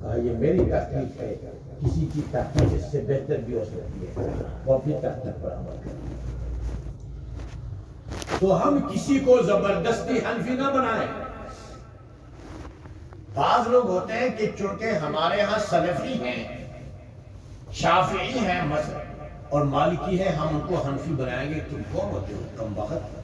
کہا یہ میری تحقیق ہے، کسی کی تحقیق اس سے بہتر بھی ہو سکتی ہے، وہ اپنی تحقیق پر عمل کریں۔ تو ہم کسی کو زبردستی حنفی نہ بنائیں۔ بعض لوگ ہوتے ہیں کہ چونکہ ہمارے ہاں سلفی ہیں، شافعی ہیں مذہب اور مالکی ہے، ہم ان کو حنفی بنائیں گے۔ تم کون ہوتے ہو؟ کم بخت۔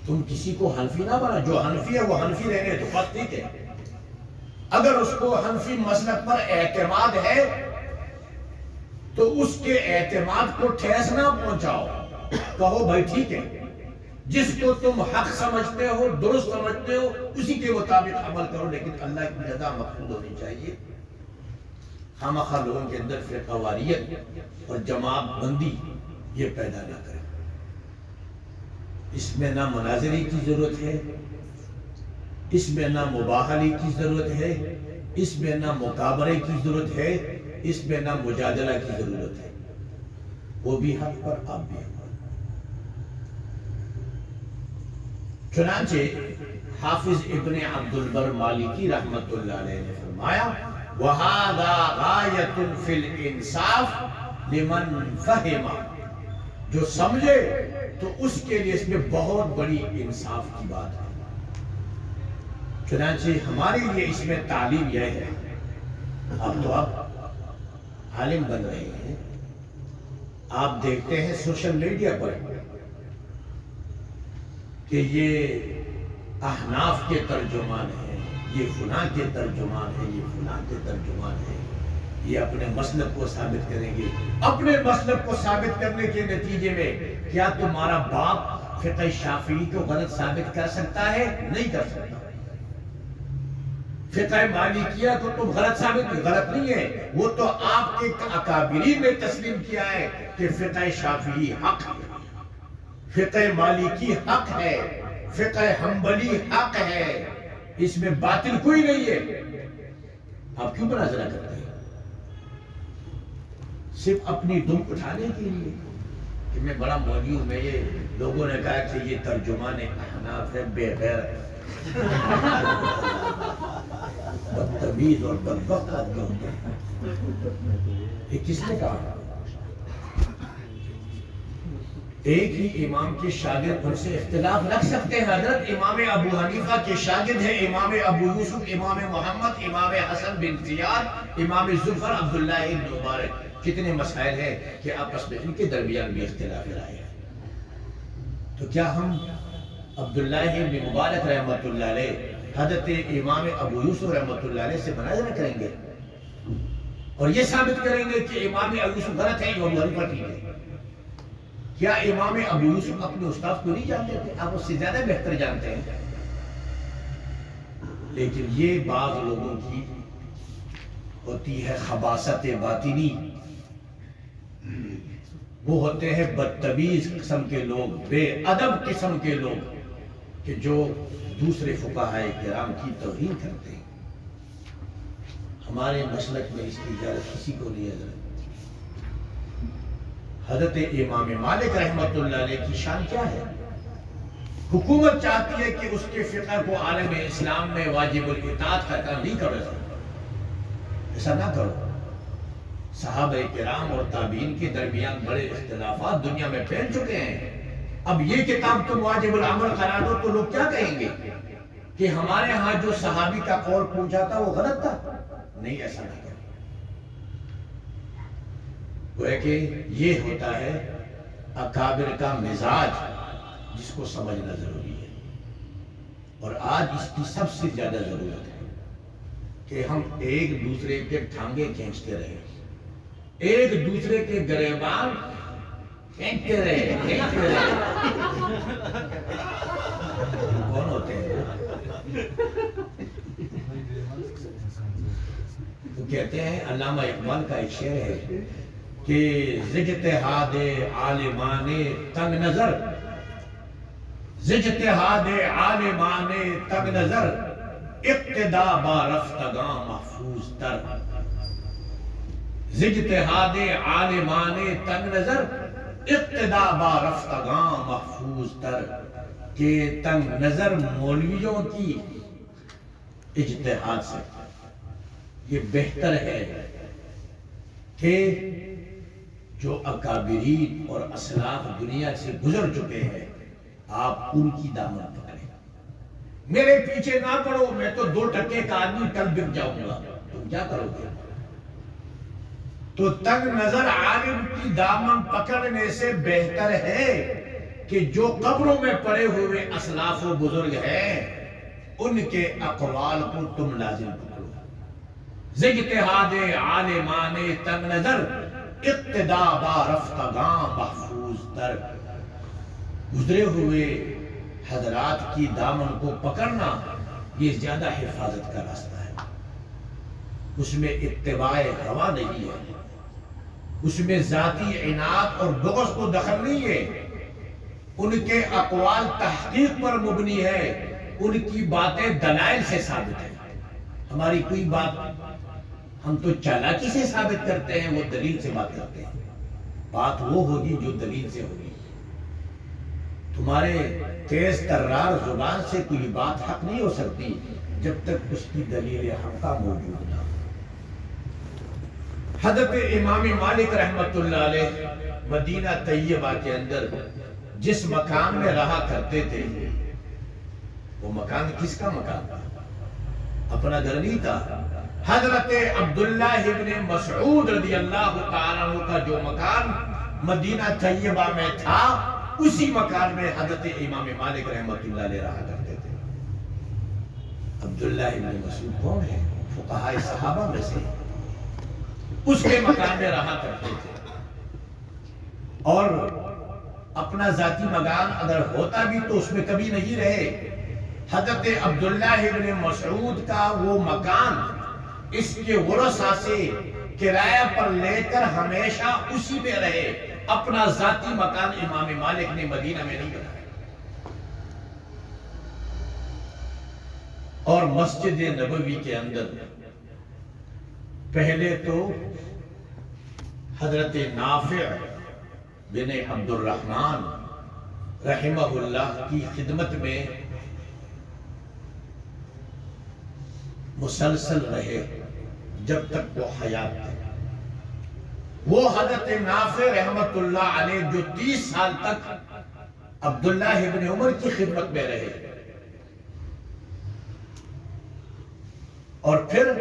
تم کسی کو حنفی نہ بنا، جو حنفی ہے وہ حنفی رہنے تو بات ٹھیک ہے۔ اگر اس کو حنفی مسلک پر اعتماد ہے تو اس کے اعتماد کو ٹھیس نہ پہنچاؤ، کہو بھائی ٹھیک ہے، جس کو تم حق سمجھتے ہو، درست سمجھتے ہو، اسی کے مطابق عمل کرو، لیکن اللہ کی رضا مقصود ہونی چاہیے۔ خامخواہ لوگوں کے اندر فرقہ واریت اور جماعت بندی یہ پیدا نہ کرے۔ اس میں نہ مناظری کی ضرورت ہے، اس میں نہ مباہلی کی ضرورت ہے، اس میں نہ مقابرے کی ضرورت ہے، اس میں نہ مجادلہ کی ضرورت ہے۔ وہ بھی حق پر، آپ بھی حق پر۔ چنانچہ حافظ ابن عبد البر مالکی رحمت اللہ علیہ نے فرمایا وَهَذَا غَایَةٌ فِي الْإِنصَافِ لِمَنْ فَهِمَ، جو سمجھے تو اس کے لیے اس میں بہت بڑی انصاف کی بات ہے۔ چنانچہ ہمارے لیے اس میں تعلیم یہ ہے، اب تو آپ عالم بن رہے ہیں، آپ دیکھتے ہیں سوشل میڈیا پر کہ یہ احناف کے ترجمان ہیں، یہ فلاں کے ترجمان ہیں، یہ فلاں کے ترجمان ہیں، یہ اپنے مسلک کو ثابت کریں گے۔ اپنے مسلک کو ثابت کرنے کے نتیجے میں کیا تمہارا باپ فقہ شافعی کو غلط ثابت کر سکتا ہے؟ نہیں کر سکتا۔ فقہ مالکیہ کو تم غلط ثابت، غلط نہیں ہے، وہ تو آپ کے اکابرین نے تسلیم کیا ہے کہ فقہ شافعی حق ہے، فقہ مالکی حق ہے، فقہ حنبلی حق ہے، اس میں باطل کوئی نہیں ہے۔ آپ کیوں مناظرہ کرتے ہیں؟ صرف اپنی دم اٹھانے کے لیے کہ میں بڑا مولوی ہوں، میں یہ لوگوں نے کہا کہ یہ ترجمان احناف ہے، بے غیرت بدتمیز اور بدبخت آدمی ہوتے ہیں۔ یہ کس نے کہا؟ ایک ہی امام کے شاگرد ان سے اختلاف رکھ سکتے ہیں۔ حضرت امام ابو حنیفہ کے شاگرد ہیں امام ابو یوسف، امام محمد، امام حسن بن زیاد، امام ظفر عبداللہ بن مبارک۔ کتنے مسائل ہیں کہ آپس میں ان کے درمیان بھی اختلاف رائے ہے۔ تو کیا ہم عبداللہ بن مبارک رحمۃ اللہ علیہ حضرت امام ابو یوسف رحمۃ اللہ علیہ سے مناظرہ کریں گے اور یہ ثابت کریں گے کہ امام ابو یوسف غلط ہے، امام ابو حنیفہ ٹھیک ہے؟ کیا امام ابو یوسف اپنے استاد کو نہیں جانتے تھے؟ آپ اس سے زیادہ بہتر جانتے ہیں۔ لیکن یہ بعض لوگوں کی ہوتی ہے خباثت باطنی، وہ ہوتے ہیں بدتمیز قسم کے لوگ، بے ادب قسم کے لوگ کہ جو دوسرے فقہاء کرام کی توہین کرتے ہیں۔ ہمارے مسلک میں اس کی اجازت کسی کو نہیں ہے۔ حضرت امام مالک رحمت اللہ علیہ کی شان کیا ہے؟ حکومت چاہتی ہے کہ اس کے فقہ کو عالم اسلام میں واجب الاطاعت کا کام نہیں کرو، ایسا نہ کرو۔ صحابہ کرام اور تابعین کے درمیان بڑے اختلافات دنیا میں پھیل چکے ہیں، اب یہ کتاب تم واجب العمل قرار دو تو لوگ کیا کہیں گے کہ ہمارے ہاں جو صحابی کا قول پوچھا تھا وہ غلط تھا؟ نہیں، ایسا نہیں کرو۔ گویا کہ یہ ہوتا ہے اکابر کا مزاج، جس کو سمجھنا ضروری ہے۔ اور آج اس کی سب سے زیادہ ضرورت ہے کہ ہم ایک دوسرے کے ٹھانگے کھینچتے رہیں، ایک دوسرے کے گریبان کھینچتے رہے۔ کون ہوتے ہیں؟ تو کہتے ہیں، علامہ اقبال کا ایک شعر ہے کہ اجتہاد عالمان تنگ نظر، اجتہاد عالمان تنگ نظر، اقتدا با رفتگاں محفوظ تر۔ اجتہاد عالمان تنگ نظر، اقتدا با رفتگاں محفوظ تر، کہ تنگ نظر مولویوں کی اجتہاد سے، یہ بہتر ہے کہ جو اکابرین اور اسلاف دنیا سے گزر چکے ہیں آپ ان کی دامن پکڑیں، میرے پیچھے نہ پڑو، میں تو 2% کا آدمی کل بک جاؤں گا، تم کیا کرو گے؟ تو تنگ نظر عالم کی دامن پکڑنے سے بہتر ہے کہ جو قبروں میں پڑے ہوئے اسلاف و بزرگ ہیں ان کے اقوال کو تم لازم پکڑو۔ اجتہاد عالمان تنگ نظر اقتدا با رفتگاں محفوظ تر، گزرے ہوئے حضرات کی دامن کو پکڑنا یہ زیادہ حفاظت کا راستہ ہے، اس میں اتباع ہوا نہیں ہے، اس میں ذاتی عناد اور بغض کو دخل نہیں ہے، ان کے اقوال تحقیق پر مبنی ہے، ان کی باتیں دلائل سے ثابت ہیں، ہماری کوئی بات ہم تو چالاکی سے ثابت کرتے ہیں، وہ دلیل سے بات کرتے ہیں، بات وہ ہوگی جو دلیل سے ہوگی، تمہارے تیز ترار زبان سے کوئی بات حق نہیں ہو سکتی جب تک اس کی دلیل حقہ موجود نہ ہو۔ حضرت امام مالک رحمت اللہ علیہ مدینہ طیبہ کے اندر جس مکان میں رہا کرتے تھے وہ مکان کس کا مکان تھا؟ اپنا گھر نہیں تھا۔ حضرت عبداللہ ابن مسعود رضی اللہ تعالیٰ عنہ کا جو مکان مدینہ طیبہ میں تھا اسی مکان میں حضرت امام مالک رحمت اللہ علیہ رہا کرتے تھے۔ عبداللہ ابن مسعود کون ہے؟ فقہاء صحابہ میں سے، اس کے مکان میں رہا کرتے تھے، اور اپنا ذاتی مکان اگر ہوتا بھی تو اس میں کبھی نہیں رہے۔ حضرت عبداللہ ابن مسعود کا وہ مکان اس کے ورثہ سے کرایہ پر لے کر ہمیشہ اسی میں رہے، اپنا ذاتی مکان امام مالک نے مدینہ میں نہیں بنایا۔ اور مسجد نبوی کے اندر پہلے تو حضرت نافع بن عبد الرحمن رحمہ اللہ کی خدمت میں مسلسل رہے جب تک وہ حیات تھے۔ وہ حضرت نافع رحمت اللہ علیہ جو 30 سال تک عبداللہ ابن عمر کی خدمت میں رہے، اور پھر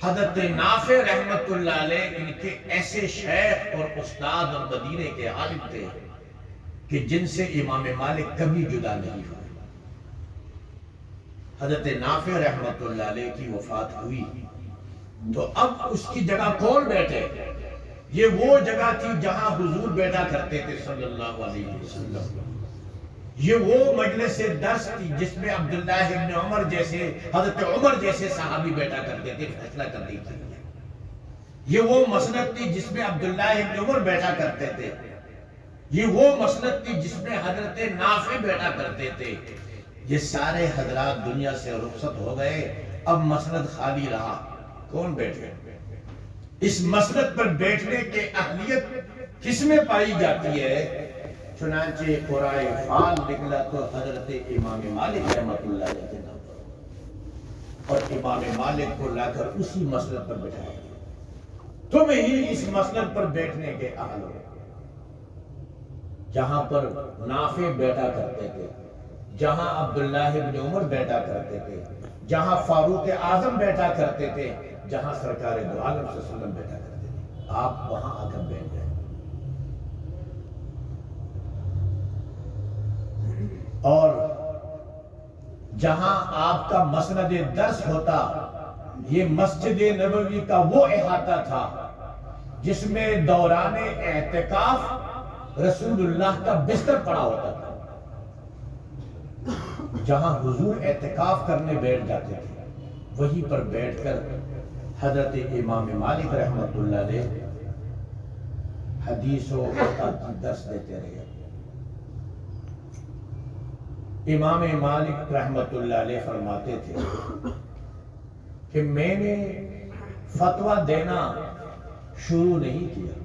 حضرت نافع رحمت اللہ علیہ ان کے ایسے شیخ اور استاد اور مدینے کے عالم تھے کہ جن سے امام مالک کبھی جدا نہیں ہوئے۔ حضرت نافع رحمت اللہ علیہ کی وفات ہوئی تو اب اس کی جگہ کون بیٹھے؟ یہ وہ جگہ تھی جہاں حضور بیٹھا کرتے تھے صلی اللہ علیہ وسلم، یہ وہ مجلس درس تھی جس میں عبداللہ ابن عمر جیسے، حضرت عمر جیسے صحابی بیٹھا کرتے تھے فیصلہ کرنے کے لیے، یہ وہ مسند تھی جس میں عبداللہ ابن عمر بیٹھا کرتے تھے، یہ وہ مسند تھی جس میں حضرت نافع بیٹھا کرتے تھے۔ یہ سارے حضرات دنیا سے رخصت ہو گئے، اب مسند خالی رہا، کون بیٹھے؟ اس مسند پر بیٹھنے کے اہلیت کس میں پائی جاتی ہے؟ چنانچہ قرائے فال نکلا تو حضرت امام مالک رحمت اللہ علیہ کے نام پر، اور امام مالک کو لا کر اسی مسند پر بٹھایا، تم ہی اس مسند پر بیٹھنے کے اہل ہو۔ جہاں پر نافع بیٹھا کرتے تھے، جہاں عبداللہ ابن عمر بیٹھا کرتے تھے، جہاں فاروق اعظم بیٹھا کرتے تھے، جہاں سرکار دو عالم صلی اللہ علیہ وسلم بیٹھا کرتے تھے، آپ وہاں آ کر بیٹھ گئے۔ اور جہاں آپ کا مسند درس ہوتا، یہ مسجد نبوی کا وہ احاطہ تھا جس میں دوران اعتکاف رسول اللہ کا بستر پڑا ہوتا تھا، جہاں حضور اعتکاف کرنے بیٹھ جاتے تھے، وہیں پر بیٹھ کر حضرت امام مالک رحمت اللہ علیہ حدیث و فقہ کی درس دیتے رہے۔ امام مالک رحمت اللہ علیہ فرماتے تھے کہ میں نے فتویٰ دینا شروع نہیں کیا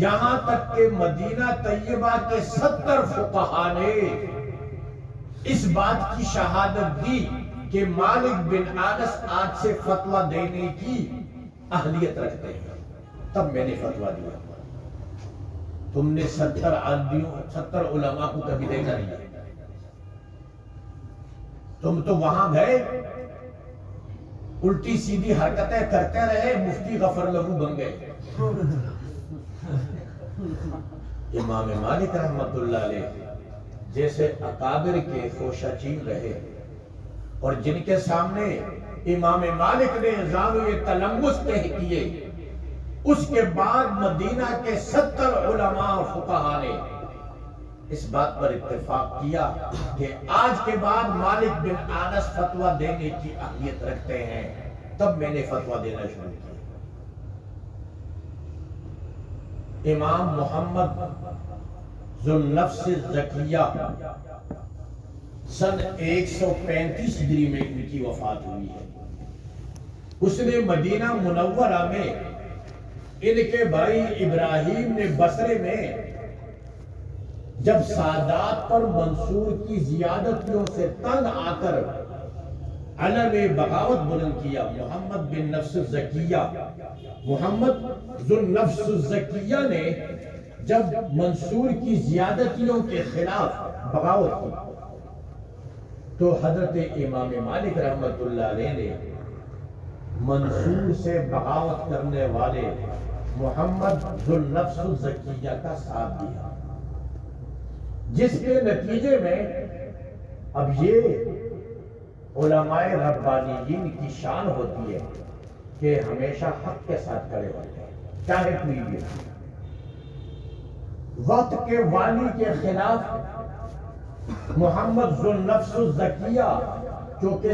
یہاں تک کہ مدینہ طیبہ کے 70 فقہاء نے اس بات کی شہادت دی کہ مالک بن انس آج سے فتویٰ دینے کی اہلیت رکھتے ہیں، تب میں نے فتویٰ دیا۔ تم نے 70 علماء کو کبھی دیکھا نہیں، تم تو وہاں گئے الٹی سیدھی حرکتیں کرتے رہے، مفتی غفر لہو بن گئے۔ امام مالک رحمت اللہ علیہ جیسے اکابر کے خوشہ چین رہے، اور جن کے سامنے امام مالک نے زاویہ تلمس طے کیے، اس کے بعد مدینہ کے 70 علماء اور فقہاء نے اس بات پر اتفاق کیا کہ آج کے بعد مالک بن انس فتویٰ دینے کی اہلیت رکھتے ہیں، تب میں نے فتویٰ دینا شروع کیا۔ امام محمد ذو النفس الزکیہ سن 135 ہجری میں ان کی وفات ہوئی ہے۔ اس نے مدینہ منورہ میں ان کے بھائی ابراہیم نے بصرے میں جب سادات پر منصور کی زیادتیوں سے تنگ آ کر علم بغاوت بلند کیا، محمد بن نفس الزکیہ، محمد ذو النفس الزکیہ نے جب منصور کی زیادتیوں کے خلاف بغاوت کی تو حضرت امام مالک رحمت اللہ علیہ نے منصور سے بغاوت کرنے والے محمد ذو النفس الزکیہ کا ساتھ دیا، جس کے نتیجے میں اب یہ علماء ربانیین کی شان ہوتی ہے کہ ہمیشہ حق کے ساتھ کھڑے ہوتے ہیں، چاہے کوئی بھی۔ وقت کے والی کے خلاف محمد ذو النفس الزکیہ جو کہ